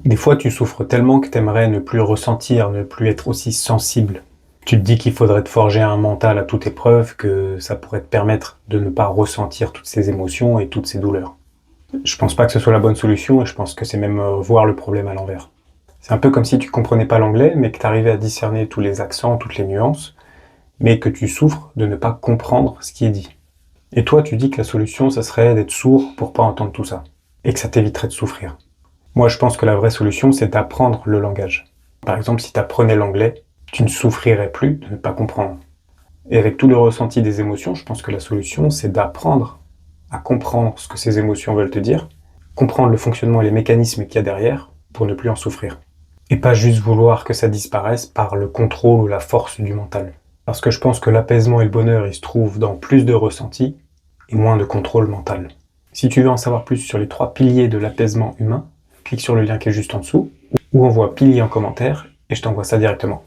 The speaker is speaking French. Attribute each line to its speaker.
Speaker 1: Des fois, tu souffres tellement que t'aimerais ne plus ressentir, ne plus être aussi sensible. Tu te dis qu'il faudrait te forger un mental à toute épreuve, que ça pourrait te permettre de ne pas ressentir toutes ces émotions et toutes ces douleurs. Je pense pas que ce soit la bonne solution et je pense que c'est même voir le problème à l'envers. C'est un peu comme si tu comprenais pas l'anglais, mais que tu arrivais à discerner tous les accents, toutes les nuances, mais que tu souffres de ne pas comprendre ce qui est dit. Et toi, tu dis que la solution, ça serait d'être sourd pour pas entendre tout ça, et que ça t'éviterait de souffrir. Moi, je pense que la vraie solution, c'est d'apprendre le langage. Par exemple, si tu apprenais l'anglais, tu ne souffrirais plus de ne pas comprendre. Et avec tout le ressenti des émotions, je pense que la solution, c'est d'apprendre à comprendre ce que ces émotions veulent te dire, comprendre le fonctionnement et les mécanismes qu'il y a derrière pour ne plus en souffrir. Et pas juste vouloir que ça disparaisse par le contrôle ou la force du mental. Parce que je pense que l'apaisement et le bonheur, ils se trouvent dans plus de ressenti et moins de contrôle mental. Si tu veux en savoir plus sur les 3 piliers de l'apaisement humain, clique sur le lien qui est juste en dessous, ou envoie pilier en commentaire, et je t'envoie ça directement.